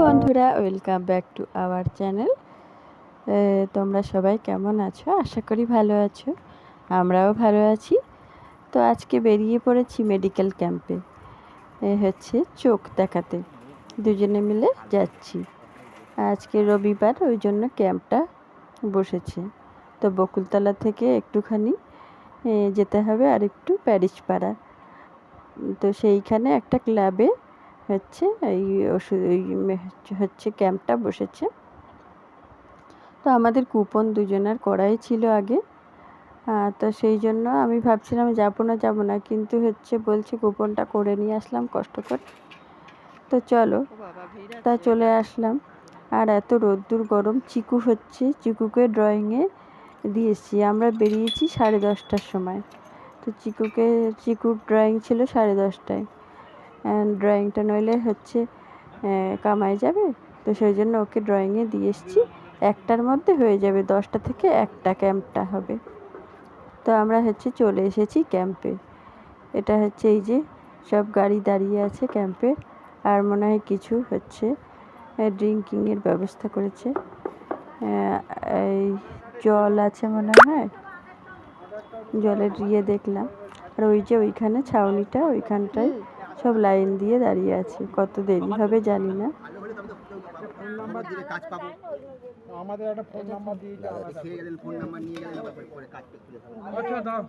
বন্ধুরা, welcome back to our channel. তোমরা সবাই কেমন আছো? আশা করি ভালো আছো। আমরাও ভালো আছি। তো আজকে বেরিয়ে পড়েছি মেডিকেল ক্যাম্পে, হচ্ছে চোখ দেখাতে। দুজনে মিলে যাচ্ছি। আজকে রবিবার, ওই জন্য ক্যাম্পটা বসেছে। তো বকুলতলা থেকে একটুখানি যেতে হবে, আর একটু প্যারিসপাড়া। তো সেইখানে একটা ক্লাবে হচ্ছে এই ওষুধ হচ্ছে ক্যাম্পটা বসেছে। তো আমাদের কুপন দুজনের করাই ছিল আগে। তো সেই জন্য আমি ভাবছিলাম যাবো না, কিন্তু বলছে কুপনটা করে নিয়ে আসলাম কষ্ট করে। তো চলো, তা চলে আসলাম। আর এত রোদ্দুর গরম, চিকুকে ড্রয়িংয়ে দিয়েছি। আমরা বেরিয়েছি 10:30টার সময়। তো চিকুর ড্রয়িং ছিল 10:30টায়। ড্রয়িংটা নইলে কামাই যাবে। তো সেই জন্য ওকে ড্রয়িংয়ে দিয়ে এসেছি। 1টার মধ্যে হয়ে যাবে, 10টা থেকে 1টা ক্যাম্পটা হবে। তো আমরা চলে এসেছি ক্যাম্পে। এটা এই যে সব গাড়ি দাঁড়িয়ে আছে ক্যাম্পে। আর মনে হয় কিছু ড্রিঙ্কিংয়ের ব্যবস্থা করেছে। এই জল আছে মনে হয়, জলের দেখলাম। আর ওই যে ওইখানে ছাউনিটা, ওইখানটায় সব লাইন দিয়ে দাঁড়িয়ে আছে। কত দেরি হবে জানি না। আমাদের একটা ফোন নাম্বার দিয়ে ফোন নাম্বার নিয়ে গেলে পরে কাজ করতে হবে। আচ্ছা দাও,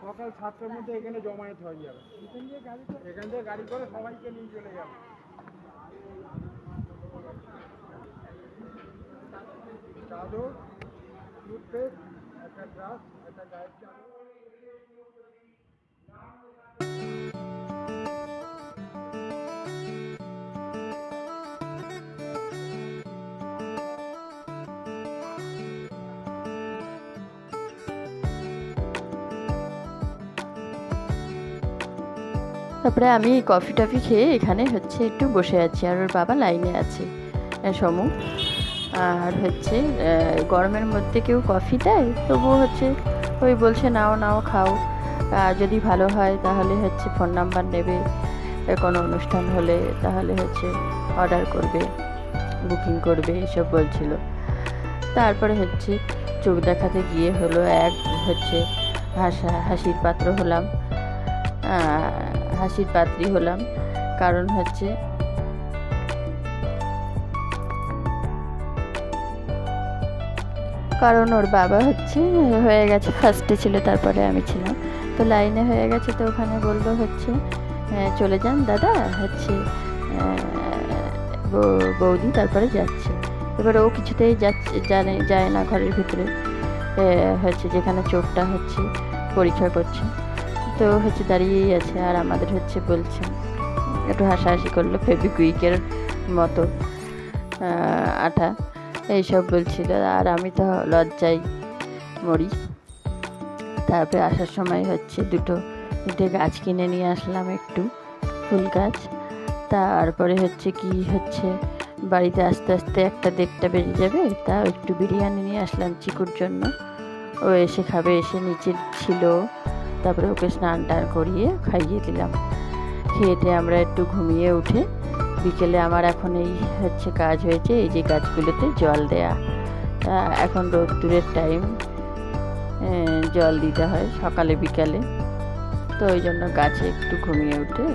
সকাল 7টার মধ্যে এখানে জমায়েত হয়ে যাবে। এখান থেকে গাড়ি করে সবাইকে নিয়ে চলে যাবে। চাদর, টুথপেস্ট, একটা গ্লাস, একটা গায়ের চাদর। তারপরে আমি কফি টফি খেয়ে এখানে একটু বসে আছি। আর ওর বাবা লাইনে আছে, সমু। আর গরমের মধ্যে কেউ কফি দেয়, তবুও ওই বলছে নাও খাও। যদি ভালো হয় তাহলে ফোন নাম্বার নেবে, কোনো অনুষ্ঠান হলে তাহলে অর্ডার করবে, বুকিং করবে, এসব বলছিল। তারপরে চোখ দেখাতে গিয়ে হলো এক হাসির পাত্র হলাম, হাসির পাত্রী হলাম। কারণ ওর বাবা হয়ে গেছে, ফার্স্টে ছিল, তারপরে আমি ছিলাম। তো লাইনে হয়ে গেছে। তো ওখানে বললো চলে যান দাদা, বৌদি তারপরে যাচ্ছে। এবার ও কিছুতেই যায় না ঘরের ভিতরে, যেখানে চোখটা পরীক্ষা করছে। তো দাঁড়িয়েই আছে। আর আমাদের বলছে, একটু হাসাহাসি করলো, ফেবিকুইকের মতো আঠা এইসব বলছিল। আর আমি তো লজ্জায় মরি। তারপরে আসার সময় দুটো গাছ কিনে নিয়ে আসলাম, একটু ফুল গাছ। তারপরে বাড়িতে আস্তে আস্তে 1টা-1:30টা বেজে যাবে। তাও একটু বিরিয়ানি নিয়ে আসলাম চিকুর জন্য। ও এসে খাবে, এসে নিচে ছিল। তারপরে ওকে স্নান টান করিয়ে খাইয়ে দিলাম। খেয়েতে আমরা একটু ঘুমিয়ে উঠে বিকেলে আমার এখন এই কাজ হয়েছে, এই যে গাছগুলোতে জল দেয়া। এখন রোদ্দুরের টাইম, জল দিতে হয় সকালে বিকালে। তো ওই জন্য গাছে একটু ঘুমিয়ে উঠে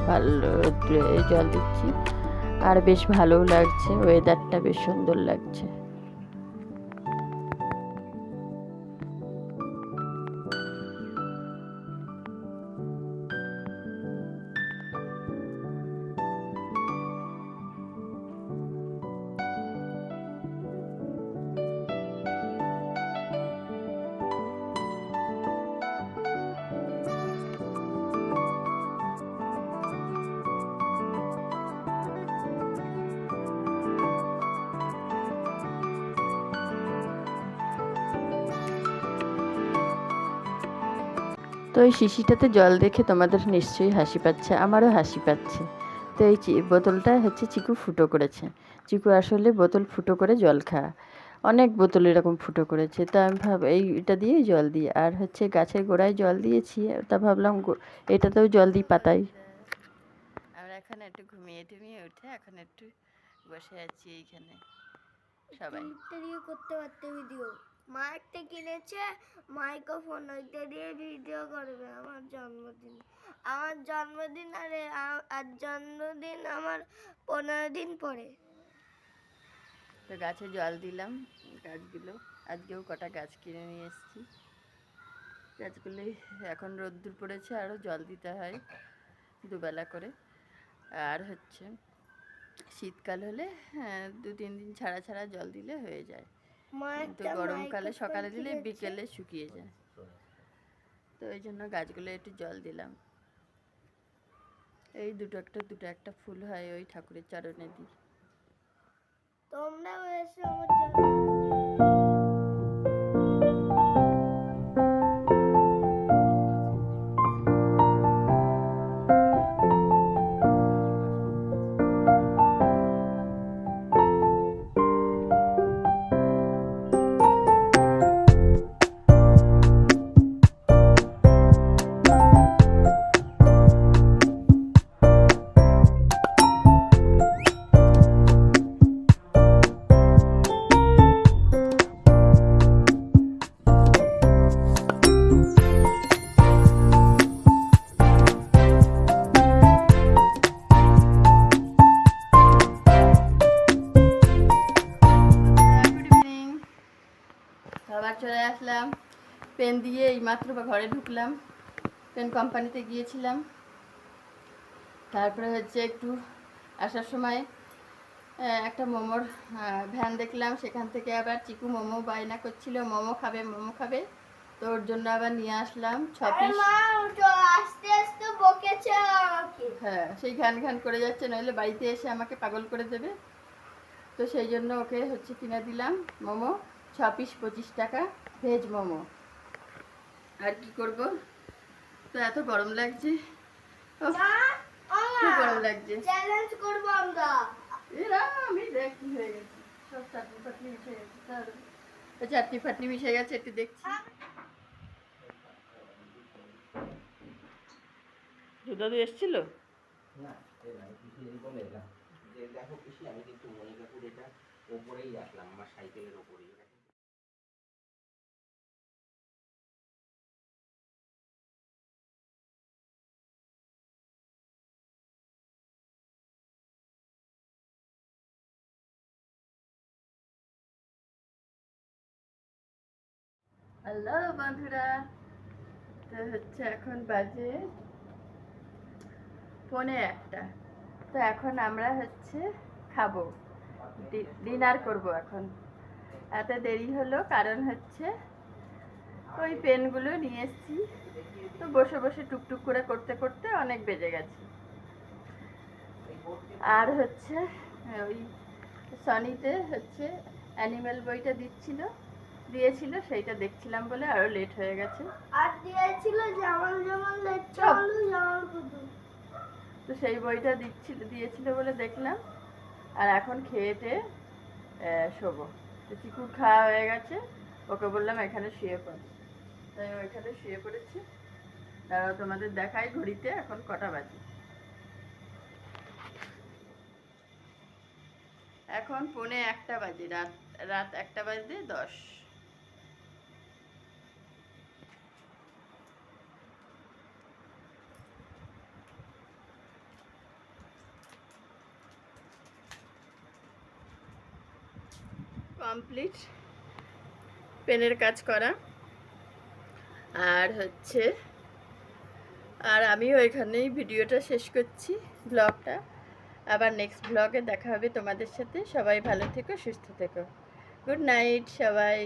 ভালো রোদ্দুরে জল দিচ্ছি। আর বেশ ভালোও লাগছে, ওয়েদারটা বেশ সুন্দর লাগছে। তো এই শিশিটাতে জল দেখে তোমাদের নিশ্চয়ই হাসি পাচ্ছে, আমারও হাসি পাচ্ছে। তো এই বোতলটা চিকু ফুটো করেছে। চিকু আসলে বোতল ফুটো করে জল খায়, অনেক বোতল এরকম ফুটো করেছে। তা আমি এইটা দিয়ে জল দিই। আর গাছের গোড়ায় জল দিয়েছি। তা ভাবলাম এটাতেও জল দিই পাতায়। আমরা এখন একটু ঘুমিয়ে টুমিয়ে উঠে এখন একটু বসে আছি এইখানে সবাই। করতে পারতে ভিডিও মা একটা কিনেছে মাইক্রোফোন, ওইটা দিয়ে ভিডিও করবে। আমার জন্মদিন আর জন্মদিন আমার 15 দিন পরে। তো গাছে জল দিলাম, গাছগুলো আজকেও কটা গাছ কিনে নিয়ে এসেছি। গাছগুলি এখন রোদ্দুর পড়েছে, আরও জল দিতে হয় দুবেলা করে। আর হচ্ছে শীতকাল হলে 2-3 দিন ছাড়া ছাড়া জল দিলে হয়ে যায়, কিন্তু গরমকালে সকালে দিলে বিকেলে শুকিয়ে যায়। তো ওই জন্য গাছগুলো একটু জল দিলাম। এই দুটো একটা ফুল হয়, ওই ঠাকুরের চরণে দিই। তোমরাও এসে আমার আবার চলে আসলাম পেন দিয়ে। এইমাত্র ঘরে ঢুকলাম, পেন কোম্পানিতে গিয়েছিলাম। তারপরে হচ্ছে একটু আসার সময় একটা মোমোর ভ্যান দেখলাম, সেখান থেকে আবার চিকু মোমো বায়না করছিল, মোমো খাবে। তো ওর জন্য আবার নিয়ে আসলাম 6 পিস। আস্তে আস্তে বকেছে আমাকে। হ্যাঁ, সেই ঘ্যান করে যাচ্ছে, নইলে বাড়িতে এসে আমাকে পাগল করে দেবে। তো সেই জন্য ওকে হচ্ছে কিনে দিলাম মোমো 6 পিস 25 টাকা, ভেজ মোমো। আর কি করব, তো এত গরম লাগছে, খুব গরম লাগছে। চ্যালেঞ্জ করব আমরা। আমি দেখ কি হয়ে গেছে, সব চাটনি ফাটনি মিশে গেছে। চাটনি ফাটনি মিশে গেছে, একটু দেখছি। দুধু এসছিল না, এরকম এলাম যে দেখো পিসি, আমি কিন্তু মনিকাপুর এটা ওপরেই রাখলাম, আমার সাইকেলের ওপরেই। হ্যালো বন্ধুরা, তো হচ্ছে এখন বাজে 1:45। তো এখন আমরা হচ্ছে খাবো, ডিনার করব এখন। এত দেরি হলো কারণ হচ্ছে ওই পেনগুলো নিয়ে এসেছি, তো বসে বসে টুকটুক করে করতে করতে অনেক বেজে গেছে। আর হচ্ছে ওই সনিতে হচ্ছে অ্যানিমেল বইটা দিয়েছিল, সেইটা দেখছিলাম বলে আরো লেট হয়ে গেছে। আর দিয়েছিল জামাল লেট চালু জামাল কুদু, তো সেই বইটা দিয়েছিল বলে দেখলাম। আর এখন খেয়েতে শোবো। তো চিকুর খাওয়া হয়ে গেছে, ওকে বললাম এখানে শুয়ে পড়, তাই ও এখানে শুয়ে পড়েছে। তারপর তোমাদের দেখাই ঘড়িতে এখন কটা বাজে। এখন 1:45 বাজে, রাত 1টা বাজতে 10। কমপ্লিট পেনের কাজ করা। আর হচ্ছে আমিও এখানেই ভিডিওটা শেষ করছি, ব্লগটা। আবার নেক্সট ব্লগে দেখা হবে তোমাদের সাথে। সবাই ভালো থেকো, সুস্থ থেকো। গুড নাইট সবাই।